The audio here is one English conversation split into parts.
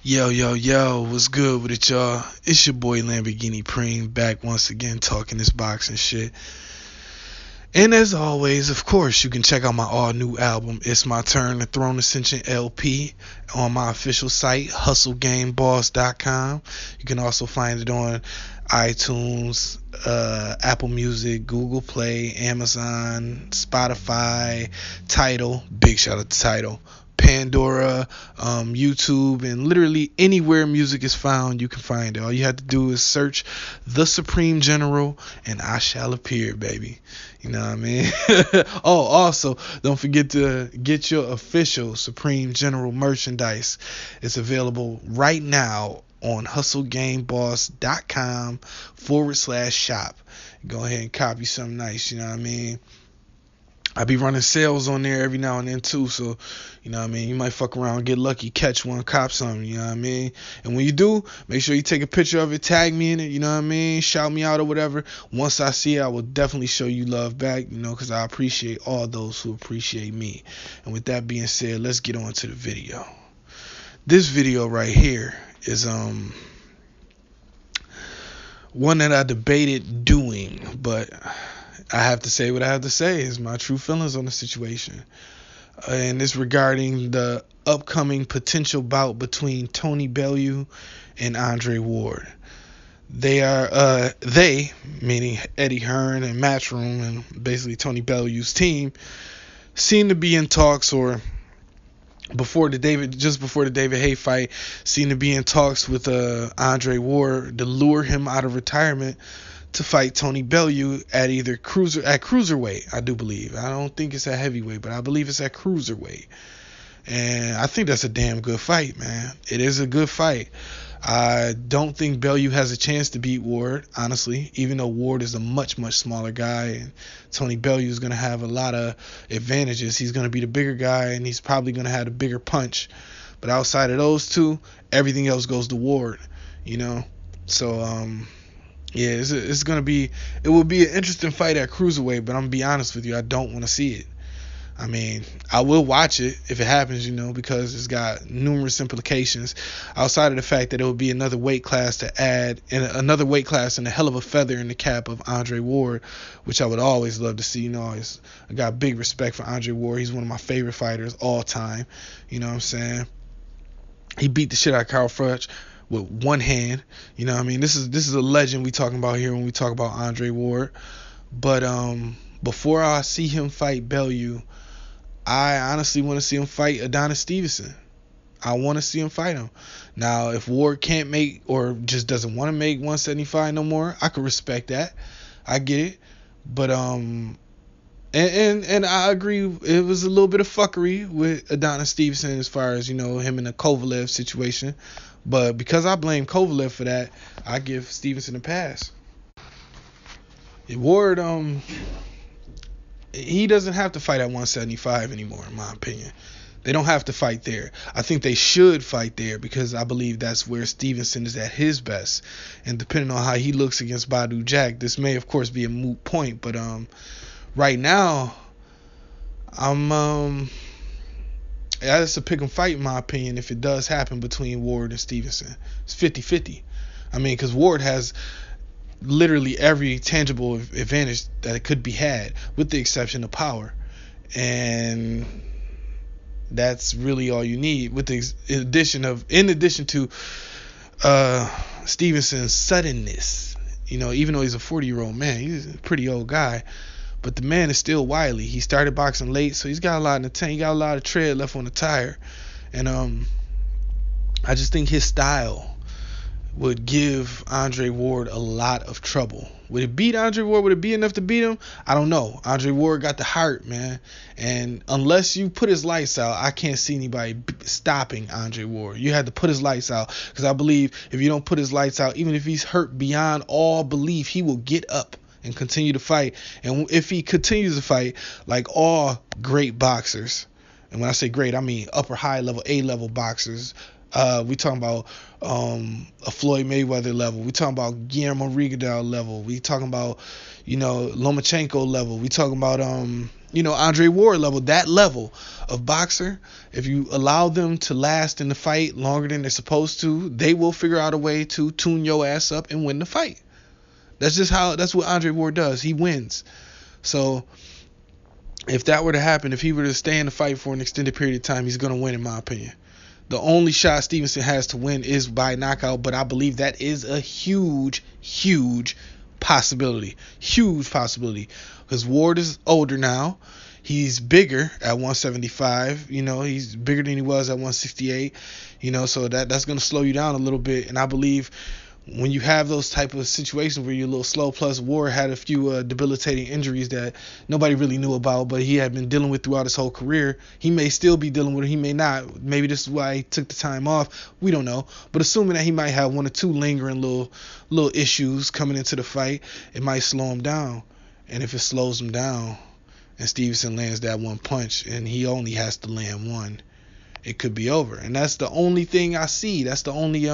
Yo, yo, yo, what's good with it, y'all? It's your boy Lamborghini Preem back once again talking this boxing shit. And as always, of course, you can check out my all new album, It's My Turn, the Throne Ascension LP, on my official site, hustlegameboss.com. You can also find it on iTunes, Apple Music, Google Play, Amazon, Spotify, Tidal. Big shout out to Tidal. Pandora, YouTube, and literally anywhere music is found, you can find it. All you have to do is search The Supreme General, and I shall appear, baby. You know what I mean? Oh, also, don't forget to get your official Supreme General merchandise. It's available right now on hustlegameboss.com/shop. Go ahead and copy something nice, you know what I mean? I be running sales on there every now and then too, so you know what I mean, you might fuck around, get lucky, catch one, cop something, you know what I mean? And when you do, make sure you take a picture of it, tag me in it, you know what I mean? Shout me out or whatever. Once I see it, I will definitely show you love back, you know, because I appreciate all those who appreciate me. And with that being said, let's get on to the video. This video right here is one that I debated doing, but I have to say what I have to say is my true feelings on the situation. And it's regarding the upcoming potential bout between Tony Bellew and Andre Ward. They meaning Eddie Hearn and Matchroom and basically Tony Bellew's team, seem to be in talks, or before the David Haye fight, seem to be in talks with Andre Ward to lure him out of retirement to fight Tony Bellew at either cruiserweight, I do believe. I don't think it's at heavyweight, but I believe it's at cruiserweight. And I think that's a damn good fight, man. It is a good fight. I don't think Bellew has a chance to beat Ward, honestly, even though Ward is a much, much smaller guy, and Tony Bellew is going to have a lot of advantages. He's going to be the bigger guy, and he's probably going to have a bigger punch. But outside of those two, everything else goes to Ward, you know? So, yeah, it will be an interesting fight at cruiserweight, but I'm gonna be honest with you, I don't want to see it. I mean, I will watch it if it happens, you know, because it's got numerous implications outside of the fact that it will be another weight class to add, and another weight class and a hell of a feather in the cap of Andre Ward, which I would always love to see. You know, I got big respect for Andre Ward. He's one of my favorite fighters all time. You know what I'm saying? He beat the shit out of Carl Froch with one hand. You know what I mean? This is a legend we talking about here when we talk about Andre Ward. But before I see him fight Bellew, I honestly want to see him fight Adonis Stevenson. I want to see him fight him. Now, if Ward can't make, or just doesn't want to make 175 no more, I could respect that. I get it. But and I agree, it was a little bit of fuckery with Adonis Stevenson as far as, you know, him in the Kovalev situation. But because I blame Kovalev for that, I give Stevenson a pass. Ward, he doesn't have to fight at 175 anymore, in my opinion. They don't have to fight there. I think they should fight there because I believe that's where Stevenson is at his best. And depending on how he looks against Badu Jack, this may, of course, be a moot point. But right now, that's a pick 'em fight, in my opinion, if it does happen between Ward and Stevenson. It's 50-50. I mean, because Ward has literally every tangible advantage that it could be had, with the exception of power. And that's really all you need, with the in addition to Stevenson's suddenness. You know, even though he's a 40-year-old man, he's a pretty old guy. But the man is still wily. He started boxing late, so he's got a lot in the tank. He got a lot of tread left on the tire. And I just think his style would give Andre Ward a lot of trouble. Would it beat Andre Ward? Would it be enough to beat him? I don't know. Andre Ward got the heart, man. And unless you put his lights out, I can't see anybody stopping Andre Ward. You had to put his lights out, because I believe if you don't put his lights out, even if he's hurt beyond all belief, he will get up and continue to fight. And if he continues to fight like all great boxers, and when I say great, I mean upper high level, A level boxers, We talking about a Floyd Mayweather level. We talking about Guillermo Rigondeaux level. We talking about, Lomachenko level. We talking about Andre Ward level. That level of boxer, if you allow them to last in the fight longer than they're supposed to, they will figure out a way to tune your ass up and win the fight. That's what Andre Ward does. He wins. So if that were to happen, if he were to stay in the fight for an extended period of time, he's going to win, in my opinion. The only shot Stevenson has to win is by knockout, but I believe that is a huge, huge possibility. Huge possibility. Because Ward is older now. He's bigger at 175. He's bigger than he was at 168. So that's going to slow you down a little bit. And I believe when you have those type of situations where you're a little slow, plus Ward had a few debilitating injuries that nobody really knew about, but he had been dealing with throughout his whole career. He may still be dealing with it, he may not. Maybe this is why he took the time off. We don't know. But assuming that he might have one or two lingering little issues coming into the fight, it might slow him down. And if it slows him down and Stevenson lands that one punch and he only has to land one, it could be over. And that's the only thing I see. That's the only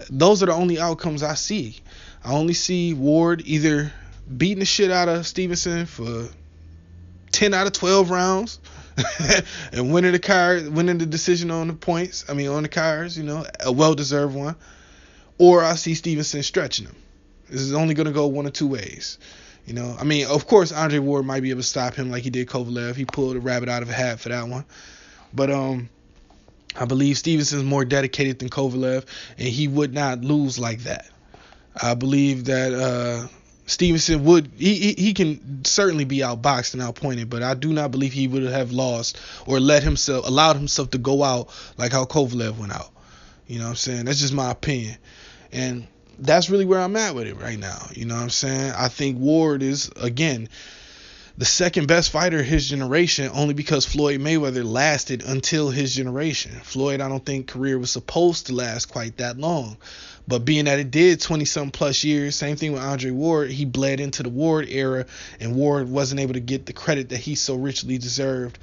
those are the only outcomes I see. I only see Ward either beating the shit out of Stevenson for 10 out of 12 rounds and winning the decision on the points. On the cards, a well-deserved one. Or I see Stevenson stretching him. This is only going to go one or two ways. Of course, Andre Ward might be able to stop him like he did Kovalev. He pulled a rabbit out of a hat for that one. But I believe Stevenson's more dedicated than Kovalev, and he would not lose like that. I believe that Stevenson would. He can certainly be outboxed and outpointed, but I do not believe he would have lost or allowed himself to go out like how Kovalev went out. You know what I'm saying? That's just my opinion, and that's really where I'm at with it right now. You know what I'm saying? I think Ward is, again, the second best fighter of his generation, only because Floyd Mayweather lasted until his generation. Floyd, I don't think career was supposed to last quite that long. But being that it did 20-something plus years, same thing with Andre Ward, he bled into the Ward era, and Ward wasn't able to get the credit that he so richly deserved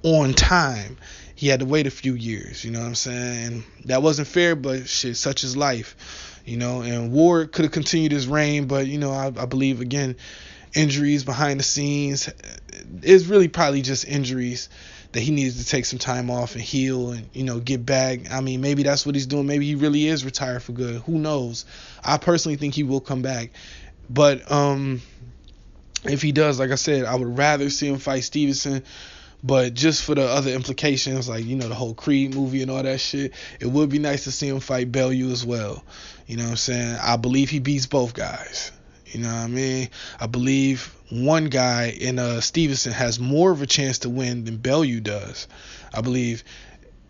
on time. He had to wait a few years, you know what I'm saying? And that wasn't fair, but shit, such is life. And Ward could have continued his reign, but, I believe, again, injuries behind the scenes is really probably just injuries that he needs to take some time off and heal and get back. Maybe that's what he's doing. Maybe he really is retired for good. Who knows? I personally think he will come back, but if he does, like I said, I would rather see him fight Stevenson. But just for the other implications, like, the whole Creed movie and all that shit, it would be nice to see him fight Bellew as well. You know what I'm saying? I believe he beats both guys. You know what I mean? I believe one guy in Stevenson has more of a chance to win than Bellew does.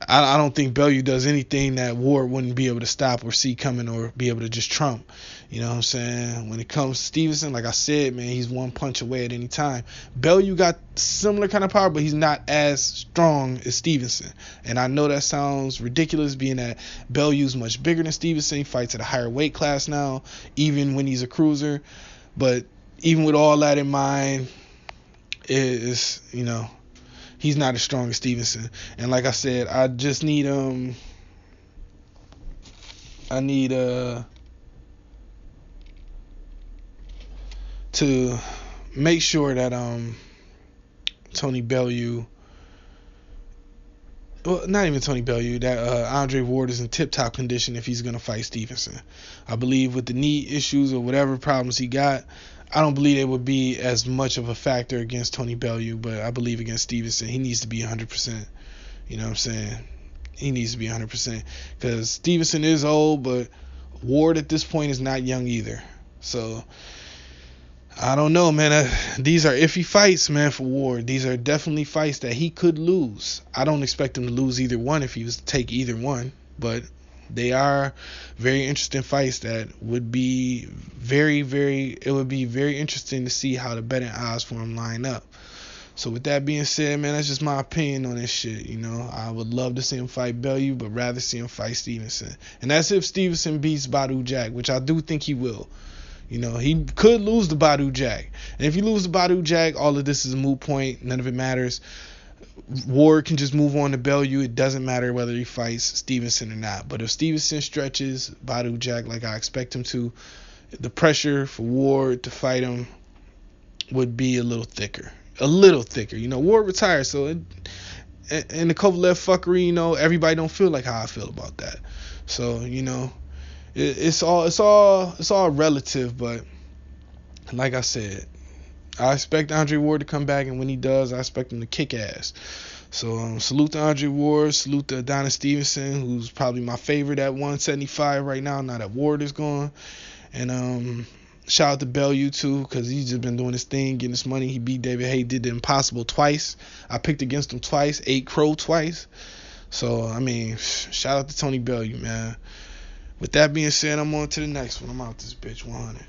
I don't think Bellew does anything that Ward wouldn't be able to stop or see coming or be able to just trump. You know what I'm saying? When it comes to Stevenson, like I said, man, he's one punch away at any time. Bellew got similar kind of power, but he's not as strong as Stevenson. And I know that sounds ridiculous, being that Bellew's much bigger than Stevenson. He fights at a higher weight class now, even when he's a cruiser. But even with all that in mind, he's not as strong as Stevenson. And like I said, I just need to make sure that Tony Bellew, well, not even Tony Bellew, that Andre Ward is in tip-top condition if he's going to fight Stevenson. I believe with the knee issues or whatever problems he got, I don't believe it would be as much of a factor against Tony Bellew, but I believe against Stevenson, he needs to be 100%. You know what I'm saying? He needs to be 100%. Because Stevenson is old, but Ward at this point is not young either. So, I don't know, man. These are iffy fights, man, for Ward. These are definitely fights that he could lose. I don't expect him to lose either one if he was to take either one, but they are very interesting fights that would be it would be very interesting to see how the betting odds for him line up. So with that being said, man, that's just my opinion on this shit. I would love to see him fight Bellew, but rather see him fight Stevenson. And that's if Stevenson beats Badou Jack, which I do think he will. He could lose the Badou Jack. And if you lose the Badou Jack, all of this is a moot point. None of it matters. Ward can just move on to Bellew. It doesn't matter whether he fights Stevenson or not. But if Stevenson stretches Badou Jack like I expect him to, the pressure for Ward to fight him would be a little thicker. A little thicker. You know, Ward retired, so in the Kovalev fuckery, you know, everybody don't feel like how I feel about that. So, you know, it's all relative, but like I said, I expect Andre Ward to come back, and when he does, I expect him to kick ass. So salute to Andre Ward, salute to Adonis Stevenson, who's probably my favorite at 175 right now that Ward is gone. And shout out to Bellew too, because he's just been doing his thing, getting his money. He beat David Haye, did the impossible twice. I picked against him twice, ate crow twice. So, I mean, shout out to Tony Bellew, man. With that being said, I'm on to the next one. I'm out this bitch 100.